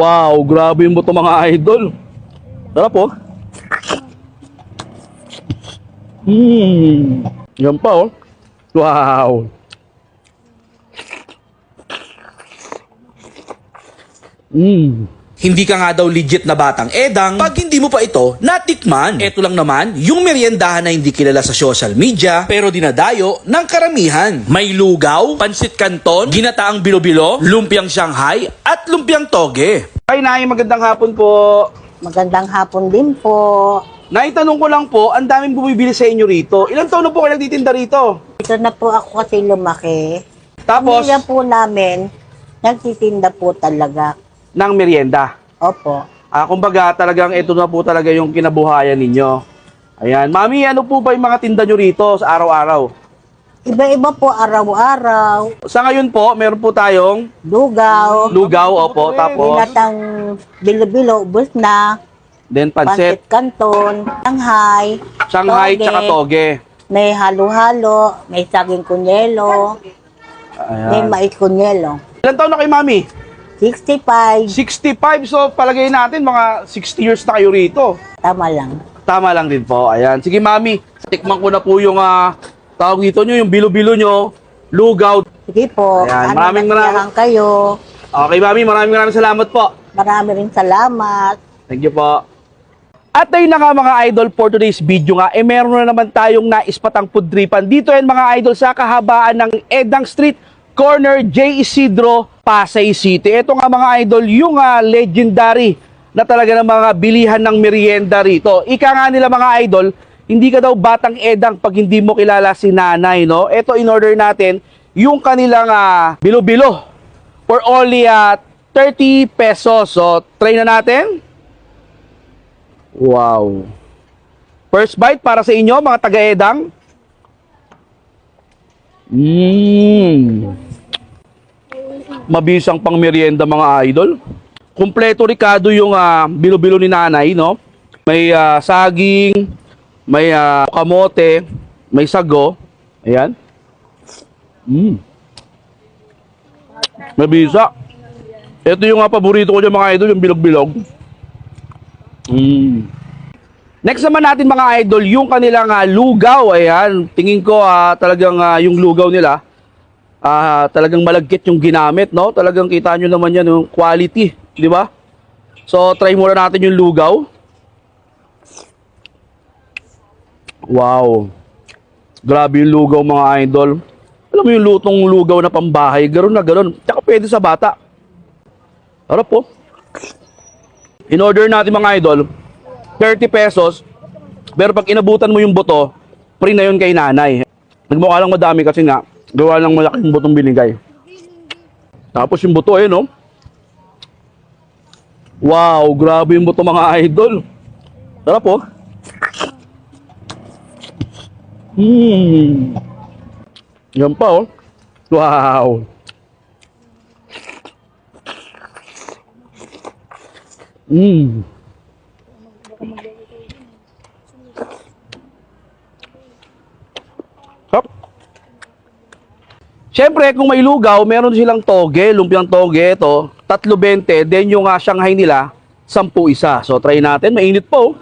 Wow, grabe yung buto mga idol. Sarap po. Yan pa oh. Wow. Hindi ka nga daw legit na batang edang pag hindi mo pa ito natikman. Ito lang naman yung meriendahan na hindi kilala sa social media pero dinadayo ng karamihan. May lugaw, pansit canton, ginataang bilo-bilo, lumpiang Shanghai at lumpiang toge. Ay, Nay, magandang hapon po. Magandang hapon din po. Naitanong ko lang po, ang daming bumibili sa inyo rito. Ilang taon na po kayo nagtitinda rito? Ito na po ako kasi lumaki. Tapos, Pamilya po namin, nagtitinda po talaga. ng merienda. Opo. Kumbaga, talagang ito na po talaga yung kinabuhayan ninyo. Ayan. Mami, ano po ba yung mga tinda nyo rito sa araw-araw? Iba-iba po araw-araw. Sa ngayon po, meron po tayong Lugaw. lugaw, opo, tapos, Binatang bilo-bilo, ubos na. then pansit, Pansit canton. Shanghai. Shanghai, toge, tsaka toge. May halo-halo. May saging kunyelo. May Ayan. mais kunyelo. Ilan taon na kayo, Mami? 65. 65, so palagay natin mga 60 years na kayo rito. Tama lang. Tama lang din po. Ayan. Sige, Mami, tikman ko na po yung tawag dito nyo, yung bilo-bilo nyo, lugaw. Sige po. Ayan, maraming nasiyahan kayo. Okay, Mami, maraming salamat po. Marami rin salamat. Thank you po. At ayun na nga mga idol, for today's video nga, meron na naman tayong naispatang pudripan. Dito yan mga idol sa kahabaan ng Edang Street, corner J. Isidro, Pasay City. Ito nga mga idol, yung legendary na talaga ng mga bilihan ng merienda rito. Ika nga nila mga idol, hindi ka daw batang edang pag hindi mo kilala si nanay, no? Ito in order natin, yung kanilang bilo-bilo for only 30 pesos. So, try na natin. Wow. First bite para sa inyo, mga taga-edang. Mabisang pang merienda mga idol. Kumpleto rikado yung bilo-bilo ni nanay, no? May saging, may kamote, may sago. Ayan. Mabisa. Ito yung paborito ko dyan mga idol, yung bilog-bilog. Next naman natin mga idol, yung kanilang lugaw. Ayan, tingin ko talagang yung lugaw nila talagang malagkit yung ginamit, no? Talagang kita nyo naman yan, yung quality, di ba? So, try muna natin yung lugaw. Wow. Grabe yung lugaw mga idol. Alam mo yung lutong lugaw na pambahay, gano'n na gano'n. Tsaka pwede sa bata. Harap po. In order natin mga idol, 30 pesos. Pero pag inabutan mo yung buto, free na yun kay nanay. Nagmukha lang madami kasi nga, gawa lang malaking butong binigay. Tapos yung buto no? Wow, grabe yung buto mga idol. Sarap po. Yan pa oh. Wow. Hop. Siyempre, kung may lugaw, meron silang toge, lumpiang toge, ito, 3.20, then yung Shanghai nila, 10 isa. So, try natin, mainit po.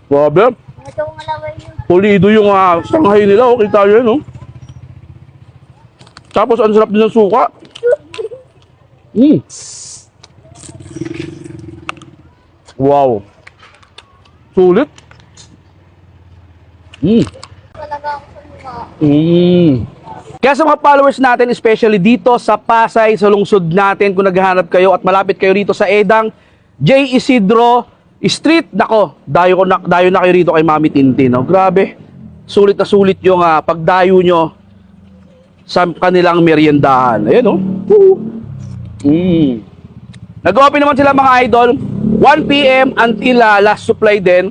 Grabe. Pulido yung Shanghai nila, kita nyo yun, no? Tapos, ang sarap din ng suka. Wow. Sulit. Kaya sa mga followers natin, especially dito sa Pasay, sa lungsod natin, kung naghahanap kayo at malapit kayo rito sa Edang, J. Isidro Street, nako, dayo na kayo rito kay Mami Tintin. No? Grabe, sulit na sulit yung pagdayo nyo sa kanilang meriendahan. Ayan, no? Nag-open naman sila mga idol, 1 PM until last supply din,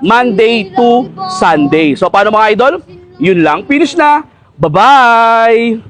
Monday to Sunday. So, paano mga idol? Yun lang. Finish na. Bye-bye!